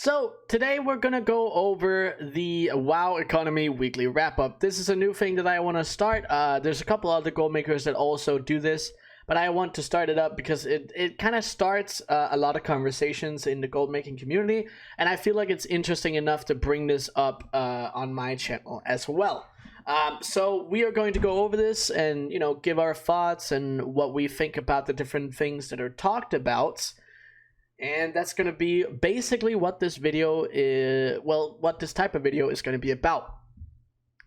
So today we're gonna go over the WoW economy weekly wrap up. This is a new thing that I want to start. There's a couple other gold makers that also do this, but I want to start it up because it kind of starts a lot of conversations in the gold making community, and I feel like it's interesting enough to bring this up on my channel as well. So we are going to go over this and give our thoughts and what we think about the different things that are talked about. And that's going to be basically what this video is, well, what this type of video is going to be about.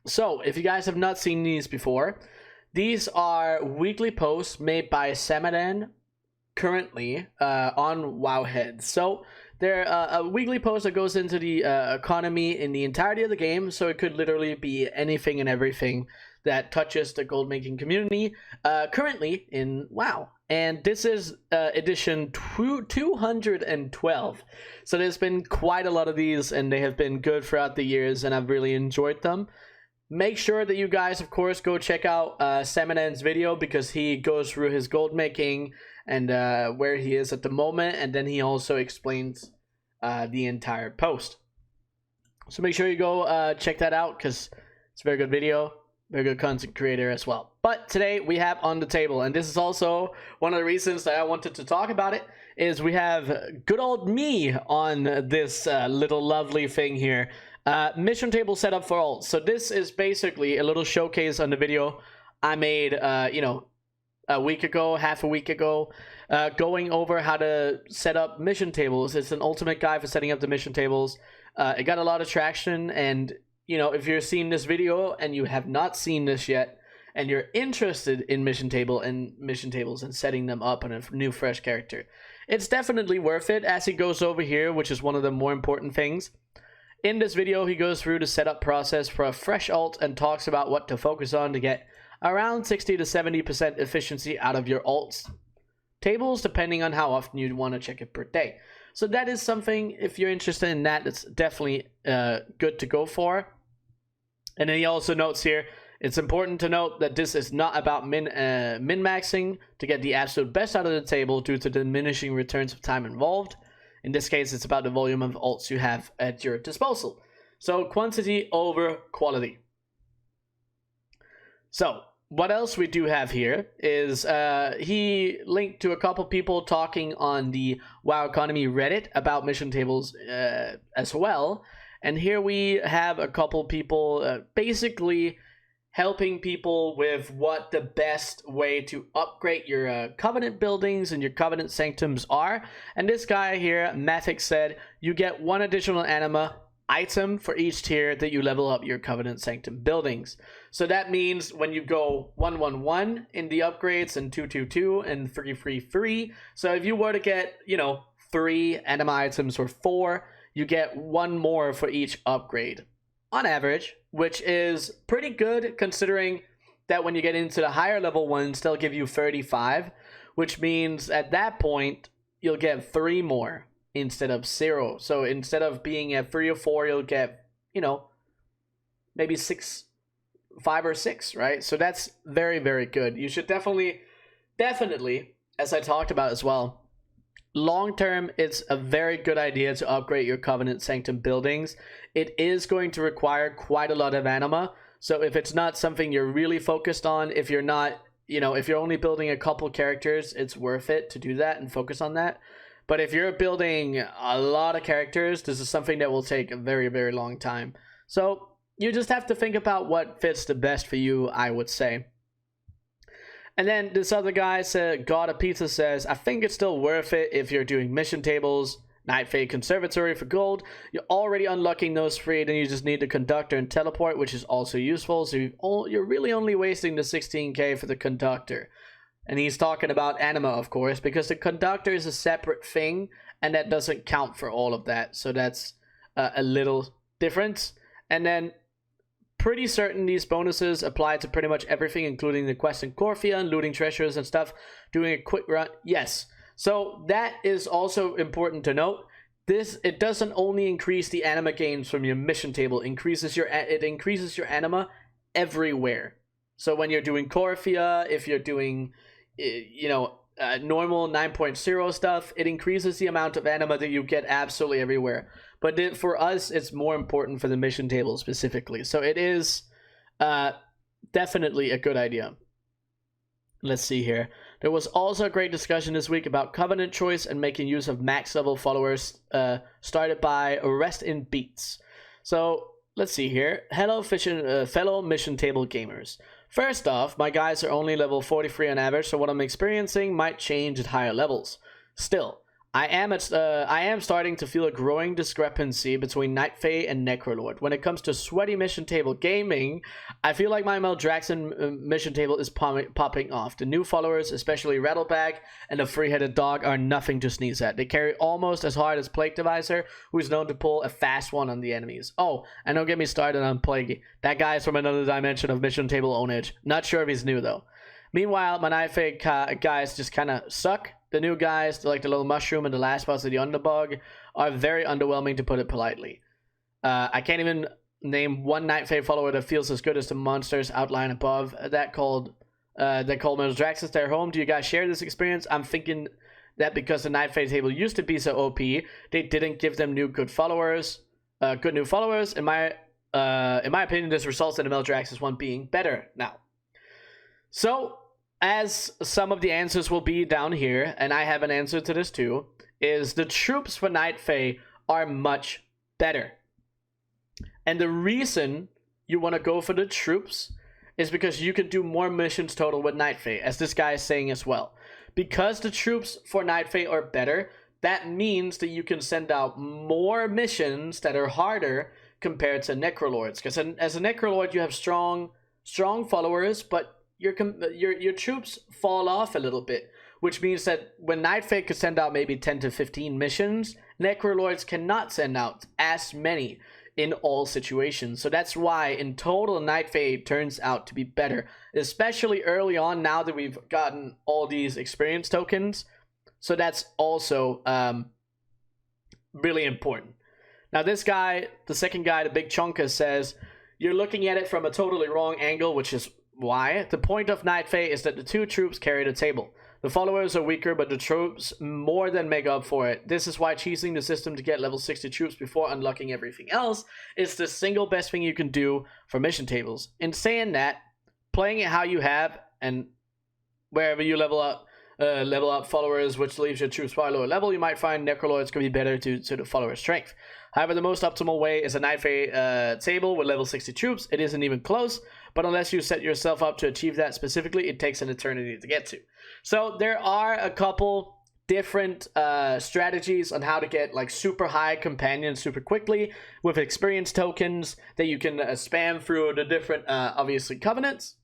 So if you guys have not seen these before, these are weekly posts made by Samadan currently on Wowhead. So they're a weekly post that goes into the economy in the entirety of the game. So it could literally be anything and everything that touches the gold making community currently in WoW. And this is edition 212. So there's been quite a lot of these, and they have been good throughout the years, and I've really enjoyed them. Make sure that you guys, of course, go check out Samadan's video, because he goes through his gold making and where he is at the moment, and then he also explains the entire post. So make sure you go check that out, because it's a very good video. Very good content creator as well. But today we have on the table, and this is also one of the reasons that I wanted to talk about it, is we have good old me on this little lovely thing here. Mission table setup for alts. So this is basically a little showcase on the video I made a week ago, half a week ago, going over how to set up mission tables. It's an ultimate guide for setting up the mission tables. It got a lot of traction, and if you're seeing this video and you have not seen this yet, and you're interested in mission tables and setting them up on a new fresh character, it's definitely worth it, as he goes over here, which is one of the more important things. In this video, he goes through the setup process for a fresh alt and talks about what to focus on to get around 60 to 70% efficiency out of your alts tables, depending on how often you'd want to check it per day. So that is something, if you're interested in that, it's definitely good to go for. And then he also notes here, it's important to note that this is not about min-maxing to get the absolute best out of the table due to diminishing returns of time involved. In this case, it's about the volume of alts you have at your disposal. So quantity over quality. So what else we do have here is he linked to a couple people talking on the WoW Economy Reddit about mission tables as well. And here we have a couple people basically helping people with what the best way to upgrade your Covenant buildings and your Covenant sanctums are. And this guy here, Mathix, said you get one additional anima item for each tier that you level up your Covenant sanctum buildings. So that means when you go 111 in the upgrades and 222 and 333. So if you were to get 3 anima items or 4, you get 1 more for each upgrade on average, which is pretty good considering that when you get into the higher level ones, they'll give you 35, which means at that point you'll get 3 more instead of 0. So instead of being at 3 or 4, you'll get maybe 5 or 6, right? So that's very, very good. You should definitely, as I talked about as well, long term, it's a very good idea to upgrade your Covenant Sanctum buildings. It is going to require quite a lot of anima. So if it's not something you're really focused on, if you're not, if you're only building a couple characters, it's worth it to do that and focus on that. But if you're building a lot of characters, this is something that will take a very, very long time. So you just have to think about what fits the best for you, I would say. And then this other guy said, God of Pizza says, I think it's still worth it if you're doing mission tables, Night Fade Conservatory for gold. You're already unlocking those 3, then you just need the Conductor and Teleport, which is also useful. So you're really only wasting the 16k for the Conductor. And he's talking about anima, of course, because the Conductor is a separate thing, and that doesn't count for all of that. So that's a little difference. And then pretty certain these bonuses apply to pretty much everything, including the quest in Corfia and looting treasures and stuff. Doing a quick run, yes. So that is also important to note. It doesn't only increase the anima gains from your mission table. It increases your anima everywhere. So when you're doing Corfia, if you're doing normal 9.0 stuff, it increases the amount of anima that you get absolutely everywhere. But for us, it's more important for the mission table specifically. So it is definitely a good idea. Let's see here. There was also a great discussion this week about covenant choice and making use of max level followers, started by Rest in Beats. So let's see here. Hello, fellow mission table gamers. First off, my guys are only level 43 on average, so what I'm experiencing might change at higher levels. Still, I am starting to feel a growing discrepancy between Night Fae and Necrolord. When it comes to sweaty mission table gaming, I feel like my Meldraxxin mission table is popping off. The new followers, especially Rattlebag and the Free-Headed Dog, are nothing to sneeze at. They carry almost as hard as Plague Deviser, who is known to pull a fast one on the enemies. Oh, and don't get me started on Plague. That guy is from another dimension of mission table ownage. Not sure if he's new though. Meanwhile, my Night Fae guys just kind of suck. The new guys, like the little mushroom and the last boss of the underbug, are very underwhelming, to put it politely. I can't even name one Night Fae follower that feels as good as the monsters outlined above that call Meldraxxus their home. Do you guys share this experience? I'm thinking that because the Night Fae table used to be so OP, they didn't give them good new followers. In my opinion, this results in the Meldraxxus one being better now. So, as some of the answers will be down here, and I have an answer to this too, is the troops for Night Fae are much better. And the reason you want to go for the troops is because you can do more missions total with Night Fae, as this guy is saying as well. Because the troops for Night Fae are better, that means that you can send out more missions that are harder compared to Necrolords. Because as a Necrolord, you have strong followers, but your troops fall off a little bit, which means that when Night Fae could send out maybe 10 to 15 missions, Necrolords cannot send out as many in all situations. So that's why in total Night Fae turns out to be better, especially early on, now that we've gotten all these experience tokens. So that's also really important. Now this guy, the second guy, the Big Chonka, says you're looking at it from a totally wrong angle, which is why. The point of Night Fae is that the two troops carry the table. The followers are weaker, but the troops more than make up for it. This is why cheesing the system to get level 60 troops before unlocking everything else is the single best thing you can do for mission tables. In saying that, playing it how you have, and wherever you level up followers, which leaves your troops far lower level, you might find Necrolords can be better to the follower strength. However, the most optimal way is a Night Fae table with level 60 troops. It isn't even close, but unless you set yourself up to achieve that specifically, it takes an eternity to get to. So there are a couple different strategies on how to get like super high companions super quickly with experience tokens that you can spam through the different obviously covenants,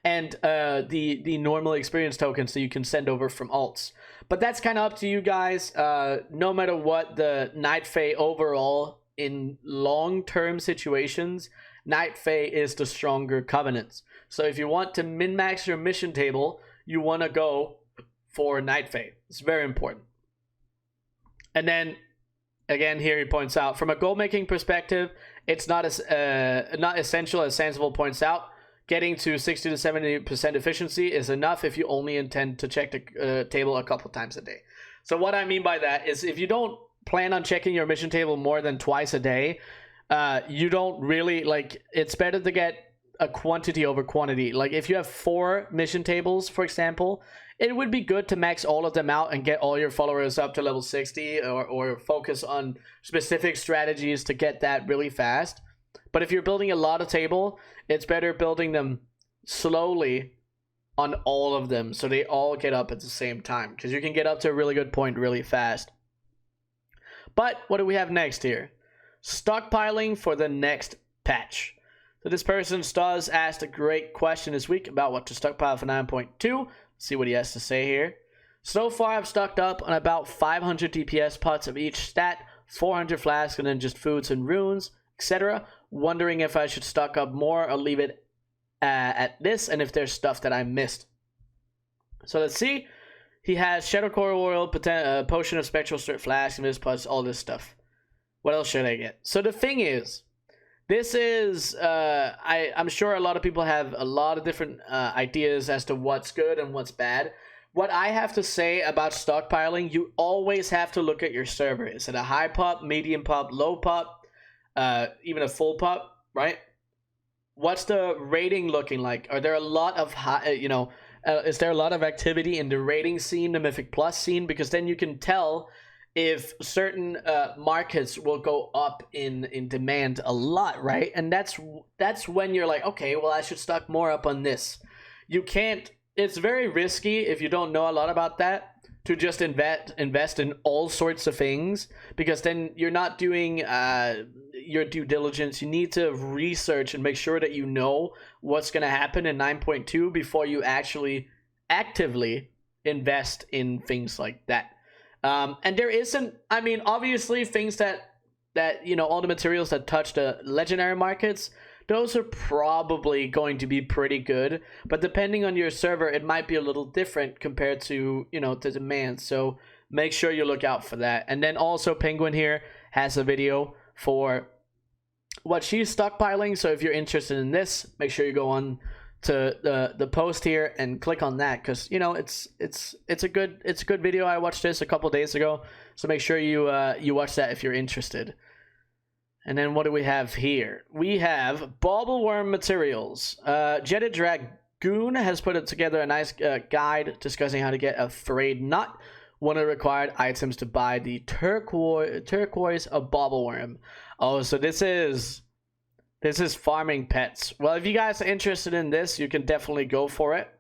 and the normal experience tokens that you can send over from alts. But that's kind of up to you guys. No matter what, the Night Fae overall in long-term situations, Night Fae is the stronger covenants. So if you want to min-max your mission table, you want to go for Night Fae. It's very important. And then again, here he points out, from a goal-making perspective, it's not essential, as Sansible points out. Getting to 60 to 70% efficiency is enough if you only intend to check the table a couple times a day. So what I mean by that is if you don't plan on checking your mission table more than twice a day, you don't really, like, it's better to get a quantity over quantity. Like if you have 4 mission tables, for example, it would be good to max all of them out and get all your followers up to level 60, or focus on specific strategies to get that really fast. But if you're building a lot of table, it's better building them slowly on all of them so they all get up at the same time, because you can get up to a really good point really fast. But what do we have next here? Stockpiling for the next patch. So this person, Stuz, asked a great question this week about what to stockpile for 9.2. Let's see what he has to say here. So far, I've stocked up on about 500 DPS pots of each stat, 400 flasks, and then just foods and runes, etc. Wondering if I should stock up more or leave it at this, and if there's stuff that I missed. So let's see. He has Shadow Core Oil, Potion of Spectral Strip Flask, and this plus all this stuff. What else should I get? So the thing is, this is, I'm sure a lot of people have a lot of different ideas as to what's good and what's bad. what I have to say about stockpiling, you always have to look at your server. Is it a high pop, medium pop, low pop, even a full pop, right? What's the rating looking like? Are there a lot of high, is there a lot of activity in the rating scene, the Mythic Plus scene? Because then you can tell if certain markets will go up in demand a lot, right? And that's when you're like, okay, well, I should stock more up on this. You can't. It's very risky if you don't know a lot about that to just invest in all sorts of things, because then you're not doing your due diligence. You need to research and make sure that you know what's going to happen in 9.2 before you actually actively invest in things like that. And there isn't, I mean, obviously things that all the materials that touch the legendary markets, those are probably going to be pretty good, but depending on your server, it might be a little different compared to, the demand. So make sure you look out for that. And then also Penguin here has a video for what she's stockpiling. So if you're interested in this, make sure you go on to the post here and click on that, because it's a good video. I watched this a couple days ago, so make sure you watch that if you're interested. And then what do we have here? We have Bobbleworm materials. Jetted Dragoon has put together a nice guide discussing how to get a frayed nut. One of the required items to buy the turquoise of Bobbleworm. Oh, so this is farming pets. Well, if you guys are interested in this, you can definitely go for it.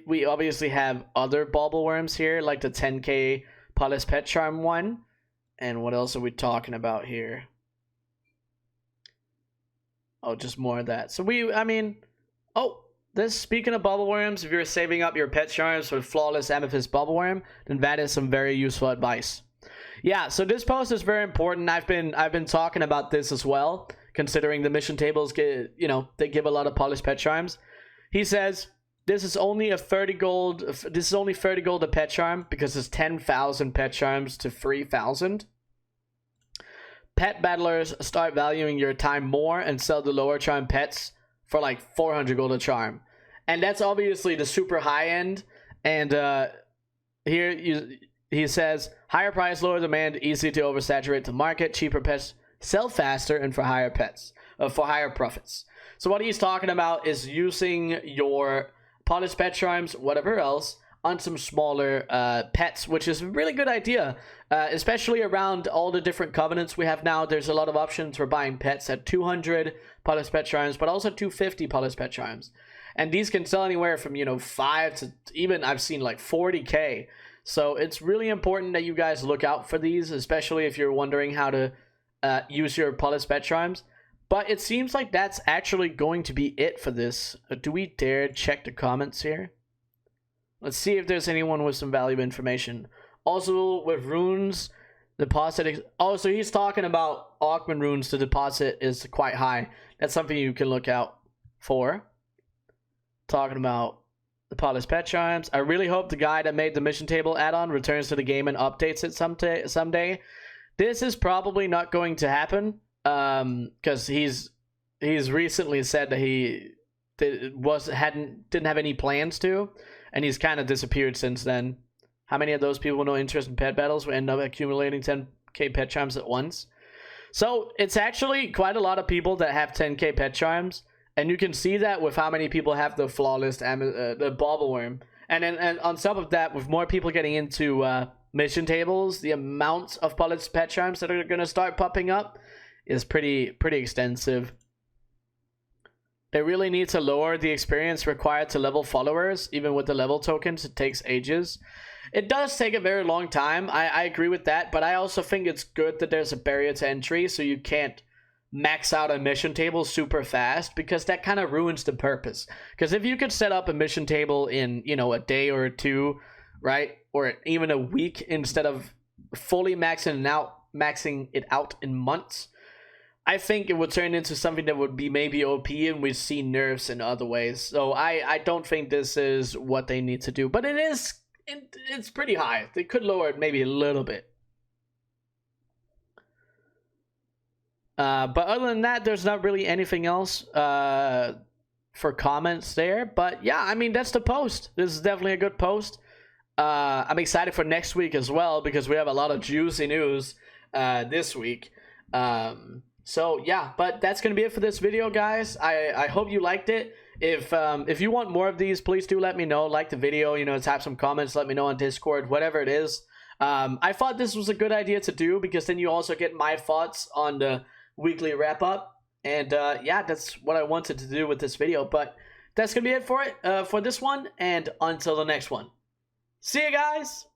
We obviously have other Bobbleworms here, like the 10k Polis Pet Charm one. And what else are we talking about here? Oh, just more of that. So speaking of Bobbleworms, if you're saving up your pet charms for Flawless Amethyst Bobbleworm, then that is some very useful advice. Yeah, so this post is very important. I've been talking about this as well, considering the mission tables they give a lot of Polished Pet Charms. He says this is only 30 gold a pet charm, because it's 10,000 pet charms to 3,000. Pet battlers start valuing your time more and sell the lower charm pets for like 400 gold a charm. And that's obviously the super high end. And he says, higher price, lower demand, easy to oversaturate the market, cheaper pets sell faster, and for higher profits. So what he's talking about is using your Polished Pet Charms, whatever else, on some smaller pets, which is a really good idea, especially around all the different covenants we have now. There's a lot of options for buying pets at 200 Polished Pet Charms, but also 250 Polished Pet Charms. And these can sell anywhere from, 5 to even, I've seen like 40k. So it's really important that you guys look out for these, especially if you're wondering how to use your Polished Pet Charms. But it seems like that's actually going to be it for this. Do we dare check the comments here? Let's see if there's anyone with some valuable information. Also, with runes, deposit... Oh, so he's talking about Augment runes. The deposit is quite high. That's something you can look out for. Talking about the Polished Pet Charms. I really hope the guy that made the mission table add-on returns to the game and updates it someday. This is probably not going to happen, because he's recently said that he didn't have any plans to, and he's kind of disappeared since then. How many of those people with no interest in pet battles will end up accumulating 10k pet charms at once? So it's actually quite a lot of people that have 10k pet charms, and you can see that with how many people have the Flawless the Bobbleworm. And on top of that, with more people getting into mission tables, the amount of Polished Pet Charms that are going to start popping up is pretty extensive. They really need to lower the experience required to level followers. Even with the level tokens, it takes ages. It does take a very long time. I agree with that, but I also think it's good that there's a barrier to entry, so you can't max out a mission table super fast, because that kind of ruins the purpose. Because if you could set up a mission table in, a day or two, right, or even a week, instead of fully maxing it out in months, I think it would turn into something that would be maybe OP, and we'd see nerfs in other ways. So I don't think this is what they need to do, but it's pretty high. They could lower it maybe a little bit. But other than that, there's not really anything else for comments there. But yeah, I mean, that's the post. This is definitely a good post. I'm excited for next week as well because we have a lot of juicy news this week. So yeah, but that's gonna be it for this video, guys. I hope you liked it. If you want more of these, please do let me know. Like the video, you know, type some comments, let me know on Discord, whatever it is. I thought this was a good idea to do because then you also get my thoughts on the weekly wrap up. And yeah, that's what I wanted to do with this video. But that's gonna be it for this one, and until the next one. See you guys!